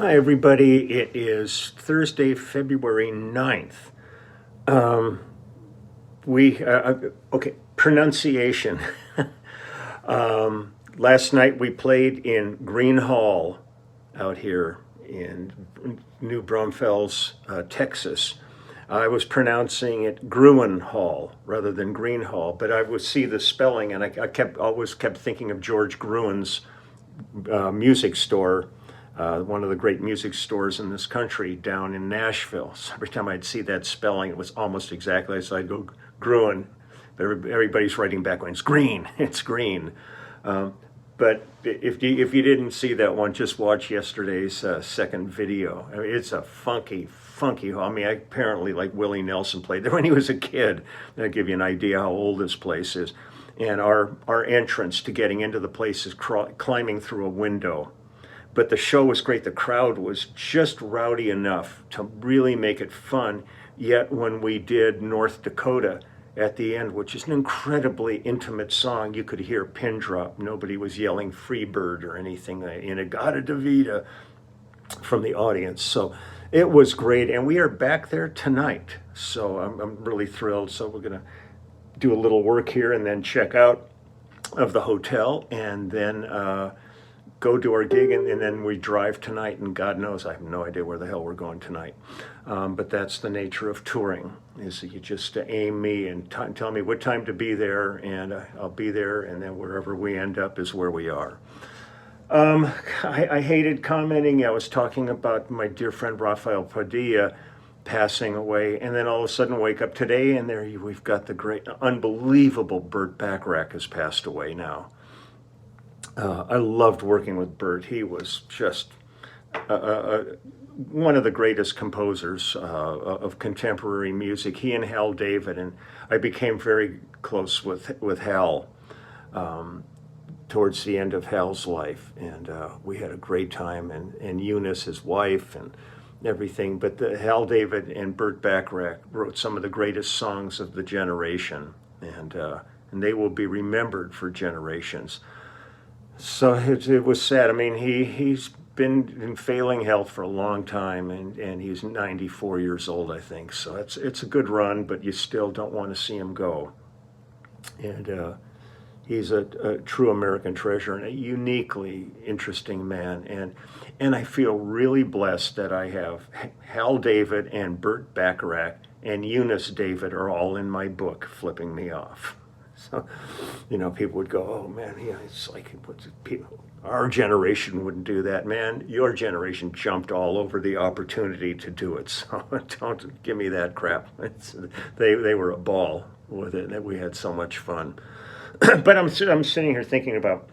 Hi, everybody. It is Thursday, February 9th. Um, okay, pronunciation. Last night we played in Green Hall out here in New Braunfels, Texas. I was pronouncing it Gruen Hall rather than Green Hall, but I would see the spelling, and I always kept thinking of George Gruen's music store, one of the great music stores in this country down in Nashville. So every time I'd see that spelling, it was almost exactly as I'd go Gruen. But everybody's writing back going, it's green, it's green. But if you didn't see that one, just watch yesterday's second video. I mean, it's a funky. I mean, I apparently like Willie Nelson played there when he was a kid. That'll give you an idea how old this place is. And our entrance to getting into the place is climbing through a window. But the show was great. The crowd was just rowdy enough to really make it fun. Yet when we did North Dakota at the end, which is an incredibly intimate song, you could hear pin drop. Nobody was yelling "Free Bird" or anything in Agata Davida from the audience. So it was great. And we are back there tonight. So I'm really thrilled. So we're going to do a little work here and then check out of the hotel and then go to our gig, and then we drive tonight, and God knows I have no idea where the hell we're going tonight. But that's the nature of touring, is that you just aim me and tell me what time to be there, and I'll be there, and then wherever we end up is where we are. I hated commenting. I was talking about my dear friend Rafael Padilla passing away, and then all of a sudden wake up today, and there we've got the great, unbelievable Burt Bacharach has passed away now. I loved working with Burt. He was just one of the greatest composers of contemporary music. He and Hal David, and I became very close with Hal towards the end of Hal's life, and we had a great time. And Eunice, his wife, and everything. But Hal David and Burt Bacharach wrote some of the greatest songs of the generation, and they will be remembered for generations. So it was sad. I mean, he's been in failing health for a long time, and he's 94 years old, I think. So it's a good run, but you still don't want to see him go. And he's a true American treasure and a uniquely interesting man. And I feel really blessed that I have Hal David and Burt Bacharach and Eunice David are all in my book, flipping me off. So, people would go, oh man, yeah, it's like our generation wouldn't do that, man. Your generation jumped all over the opportunity to do it. So don't give me that crap. They were a ball with it, and we had so much fun. But I'm sitting here thinking about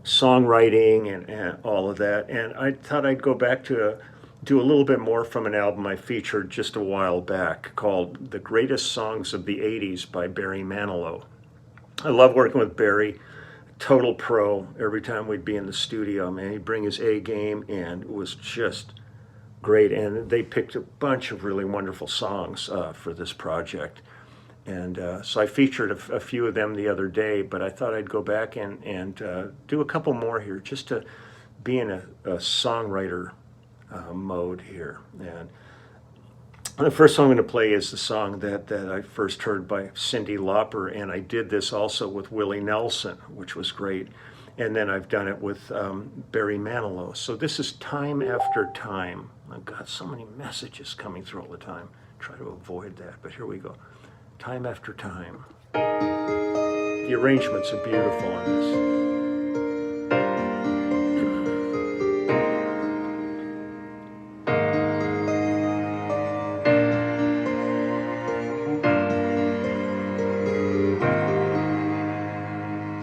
songwriting and all of that, and I thought I'd go back to do a little bit more from an album I featured just a while back called The Greatest Songs of the 80s by Barry Manilow. I love working with Barry, total pro. Every time we'd be in the studio, man, he'd bring his A game, and it was just great. And they picked a bunch of really wonderful songs for this project. And so I featured a few of them the other day, but I thought I'd go back and do a couple more here just to be in a songwriter mode here. And the first song I'm going to play is the song that I first heard by Cyndi Lauper, and I did this also with Willie Nelson, which was great. And then I've done it with Barry Manilow. So this is Time After Time. I've got so many messages coming through all the time. Try to avoid that, but here we go. Time After Time. The arrangements are beautiful on this.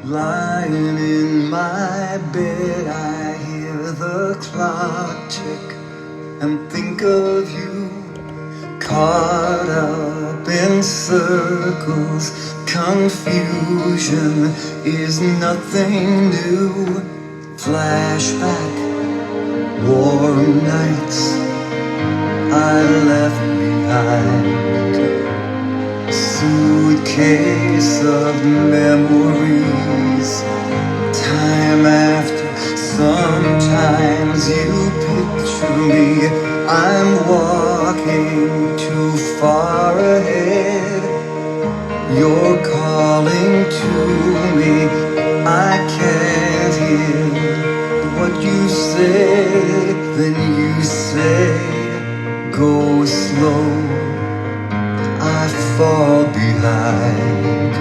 Lying in my bed, I hear the clock tick and think of you, caught up in circles. Confusion is nothing new. Flashback, warm nights I left behind. Suitcase of memories. Time after Sometimes you picture me, I'm walking too far ahead. You're calling to me, I can't hear what you said. Then you say, go slow, I fall behind.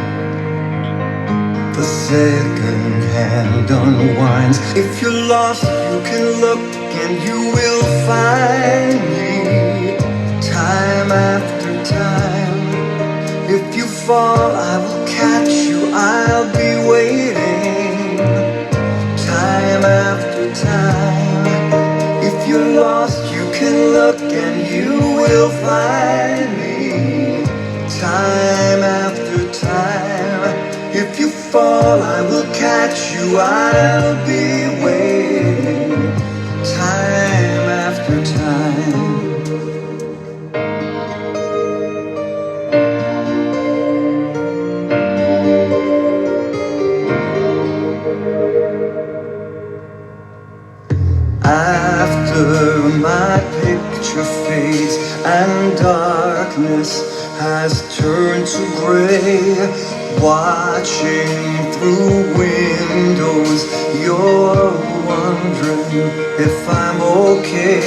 The second hand unwinds. If you're lost, you can look and you will find me. Time after time. If you fall, I will catch you, I'll be waiting. Time after time. If you're lost, you can look and you will find me. Time after time. If you fall, I will catch you, I'll be waiting. Time after time. After my picture fades and darkness has turned to gray, watching through windows, you're wondering if I'm okay.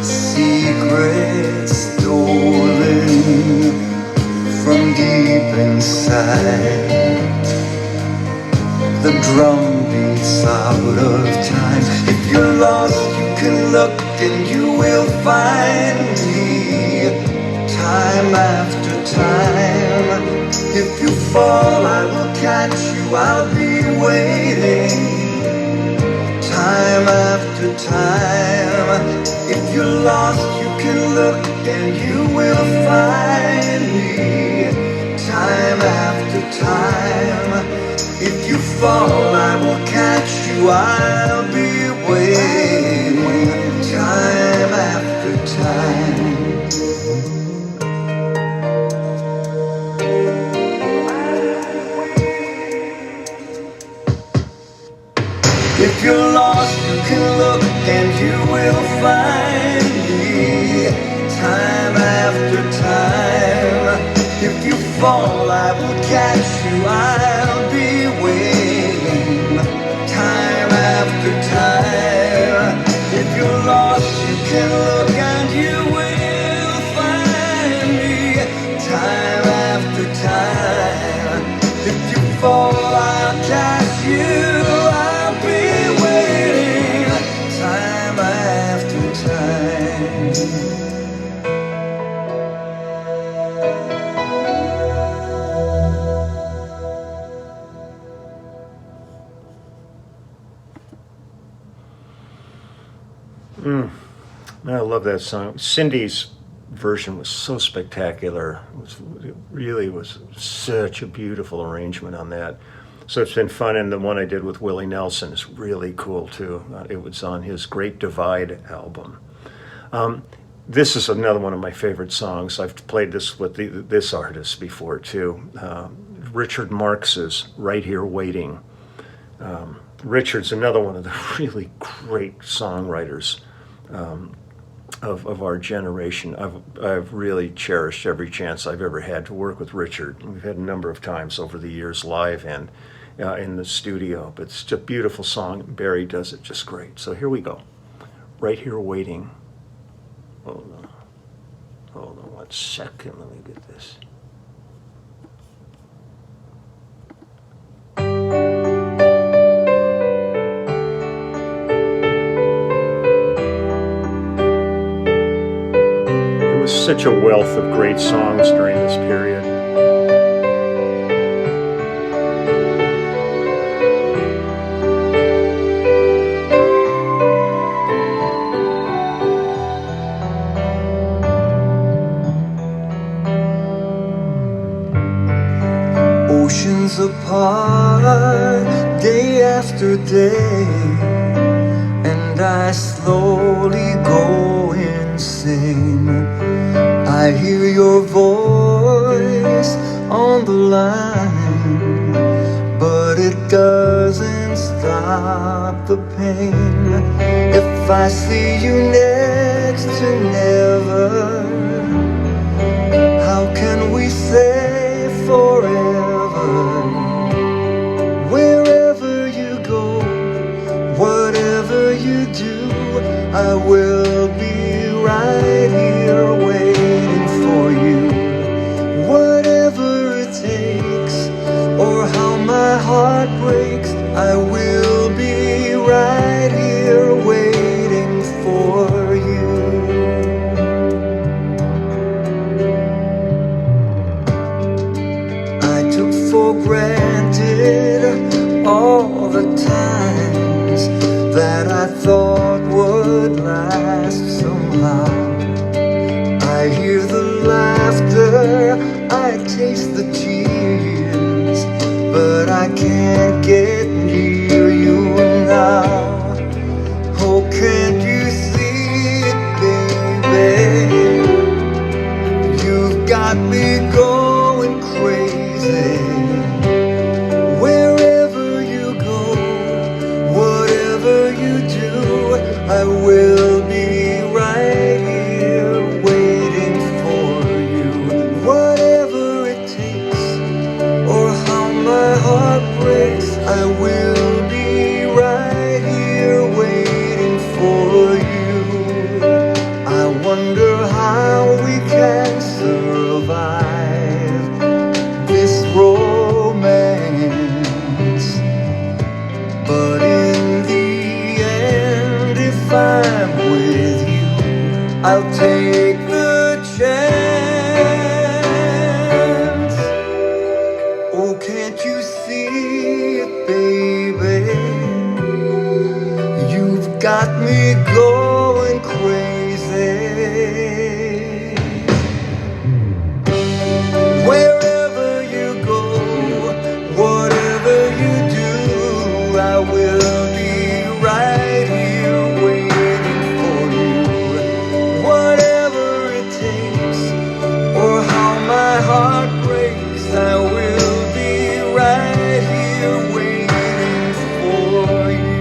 Secrets stolen from deep inside. The drum beats out of time. If you're lost, you can look and you will find me. Time after time. If you fall, I will catch you, I'll be waiting. Time after time. If you're lost, you can look and you will find me. Time after time. If you fall, I will catch you, I'll be waiting. Time after time. If you're lost, you can look and you will find me. Time after time. If you fall, I will catch you, I'll be waiting. Time after time. If you're lost, you can look and you will find me. Time after time. If you fall, I'll catch you, I'll be waiting. Time after time. I love that song. Cindy's version was so spectacular. It really was such a beautiful arrangement on that. So it's been fun, and the one I did with Willie Nelson is really cool too. It was on his Great Divide album. This is another one of my favorite songs. I've played this with this artist before too. Richard Marx's Right Here Waiting. Richard's another one of the really great songwriters of our generation. I've really cherished every chance I've ever had to work with Richard. We've had a number of times over the years, live and in the studio. But it's a beautiful song. Barry does it just great. So here we go. Right Here Waiting. Hold on 1 second. Let me get this. Such a wealth of great songs during this period. Oceans apart, day after day, and I slowly go insane. I hear your voice on the line, but it doesn't stop the pain. If I see you next to never, how can we say forever? Wherever you go, whatever you do, I will be right here waiting for you. Whatever it takes, or how my heart breaks, I will be right here waiting for you. I took for granted all the times that I thought would last somehow. I hear the laughter, I taste the tears, but I can't get near you now. Oh, can't you see it, baby? You've got me going crazy. Wherever you go, whatever you do, I will be right here waiting for you. Whatever it takes, or how my heart breaks, I will be right here waiting for you. I wonder how we can survive this romance, but in the end, if I'm with you, I'll take the chance. Oh, can't you see it, baby? You've got me going crazy. Wherever you go, whatever you do, I will be right here waiting for you. Whatever it takes, or how my heart breaks, I will be right here waiting for you.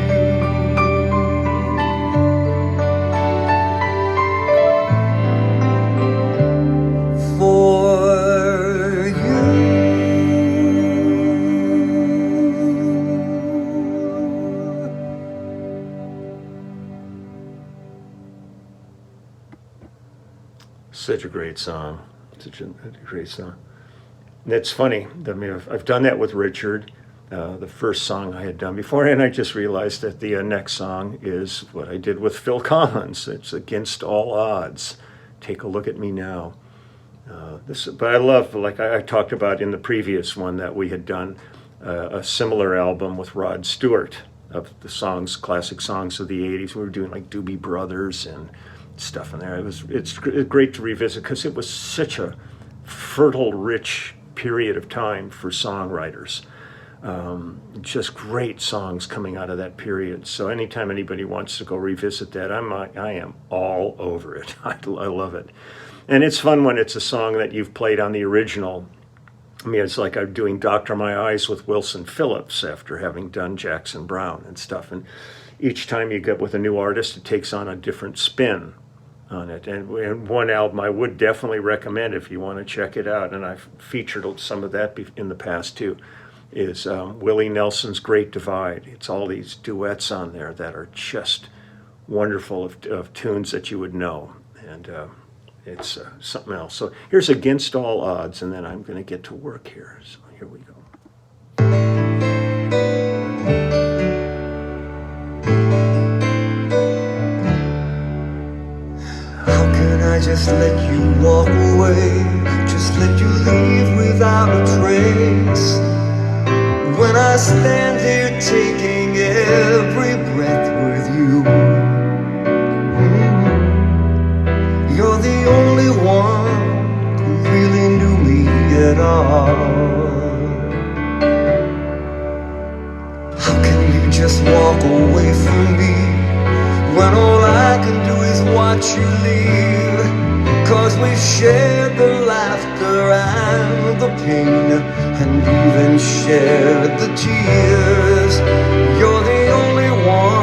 For you. Such a great song. Such a great song. And it's funny. I mean, I've done that with Richard. The first song I had done before, and I just realized that the next song is what I did with Phil Collins. It's Against All Odds. Take a Look at Me Now. But I love, like I talked about in the previous one, that we had done a similar album with Rod Stewart of the songs, classic songs of the 80s. We were doing like Doobie Brothers and stuff in there. It's great to revisit because it was such a fertile, rich period of time for songwriters. Just great songs coming out of that period. So anytime anybody wants to go revisit that, I am all over it. I love it. And it's fun when it's a song that you've played on the original. I mean, it's like I'm doing Doctor My Eyes with Wilson Phillips after having done Jackson Browne and stuff. And each time you get with a new artist, it takes on a different spin on it. And one album I would definitely recommend if you want to check it out, and I've featured some of that in the past too, is Willie Nelson's Great Divide. It's all these duets on there that are just wonderful of tunes that you would know. And it's something else. So here's Against All Odds, and then I'm going to get to work here. So here we go. How can I just let you walk away? Just let you leave without a trace? When I stand here taking every breath with you, you're the only one who really knew me at all. How can you just walk away from me when all I can do is watch you leave? 'Cause we've shared the laughter and the pain, and even shared the tears. You're the only one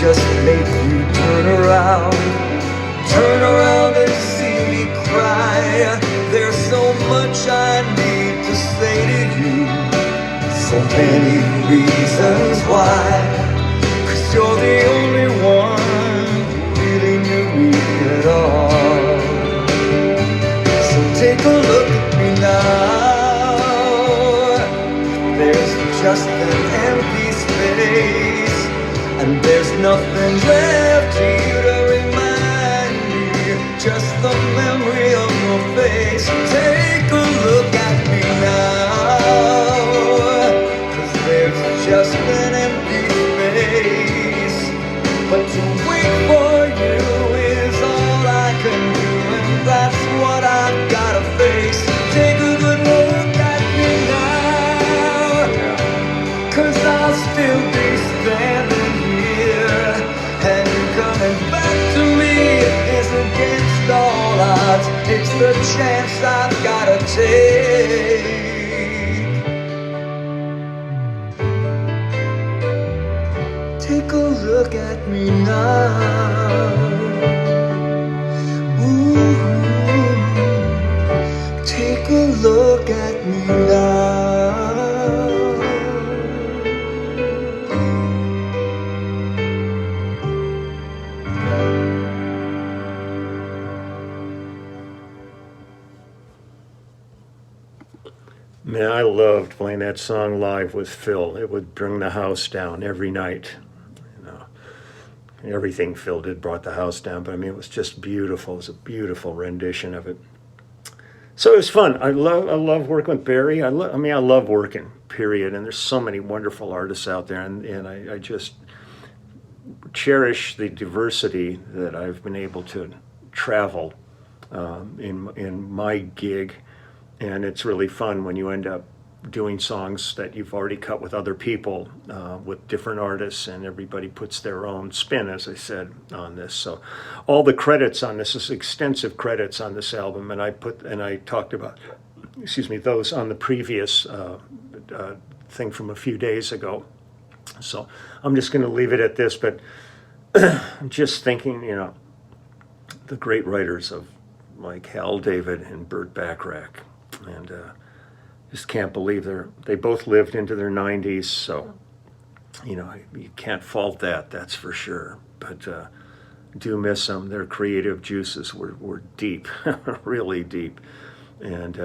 just make you turn around and see me cry. There's so much I need to say to you, so many reasons why, 'cause you're the only one who really knew me at all. So take a look at me now. There's just an empty space, and there's nothing left here to remind me, just the memory of your face. Take a look at me now, 'cause there's just an empty space, but to wait for you is all I can do, and that's what I've gotta face. Take a good look at me now, 'cause I'll still be standing here, and coming back to me is against all odds. It's the chance I've gotta take. Take a look at me now. Ooh, take a look at me now. Man, I loved playing that song live with Phil. It would bring the house down every night. You know, everything Phil did brought the house down, but I mean, it was just beautiful. It was a beautiful rendition of it. So it was fun. I love working with Barry. I love working, period. And there's so many wonderful artists out there, and I just cherish the diversity that I've been able to travel in my gig. And it's really fun when you end up doing songs that you've already cut with other people, with different artists, and everybody puts their own spin, as I said, on this. So all the credits on this is extensive credits on this album, and I talked about, those on the previous thing from a few days ago. So I'm just going to leave it at this, but I'm just thinking, the great writers of like Hal David and Burt Bacharach, and just can't believe they both lived into their 90s, so you can't fault that's for sure. But do miss them. Their creative juices were deep, really deep, and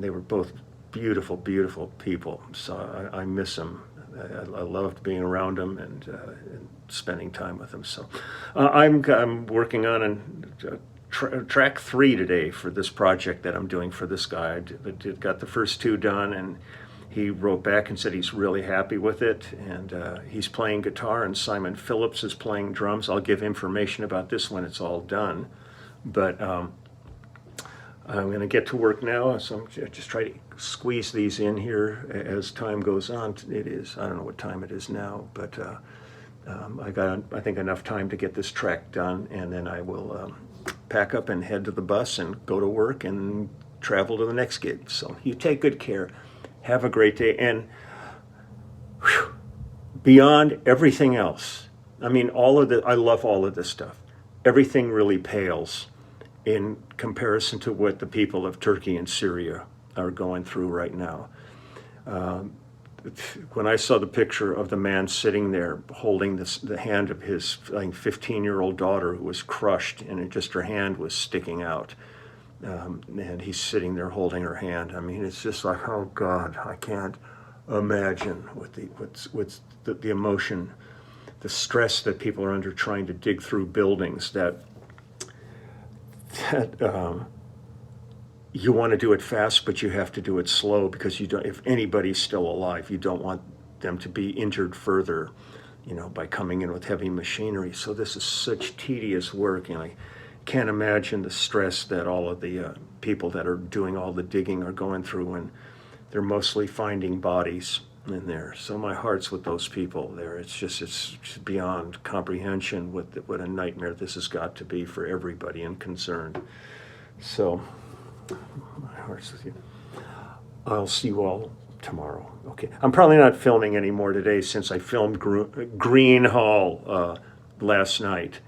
they were both beautiful people. So I miss them. I loved being around them and spending time with them. So I'm working on track 3 today for this project that I'm doing for this guy. I got the first 2 done, and he wrote back and said he's really happy with it, and he's playing guitar, and Simon Phillips is playing drums. I'll give information about this when it's all done, but I'm going to get to work now, so I'm just try to squeeze these in here as time goes on. I don't know what time it is now, but I got, I think, enough time to get this track done, and then I will pack up and head to the bus and go to work and travel to the next gig. So you take good care. Have a great day. And beyond everything else, I mean, I love all of this stuff. Everything really pales in comparison to what the people of Turkey and Syria are going through right now. When I saw the picture of the man sitting there holding the hand of his 15-year-old daughter who was crushed, and just her hand was sticking out, and he's sitting there holding her hand. I mean, it's just like, oh God, I can't imagine what's the emotion, the stress that people are under trying to dig through buildings that you want to do it fast, but you have to do it slow, because you don't. If anybody's still alive, you don't want them to be injured further, by coming in with heavy machinery. So this is such tedious work, I can't imagine the stress that all of the people that are doing all the digging are going through when they're mostly finding bodies in there. So my heart's with those people there. It's beyond comprehension what a nightmare this has got to be for everybody concerned. So my heart's with you. I'll see you all tomorrow. Okay. I'm probably not filming anymore today, since I filmed Green Hall last night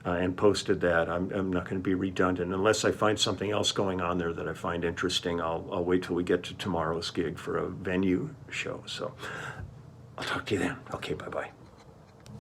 and posted that. I'm not going to be redundant. Unless I find something else going on there that I find interesting, I'll wait till we get to tomorrow's gig for a venue show. So I'll talk to you then. Okay, bye-bye.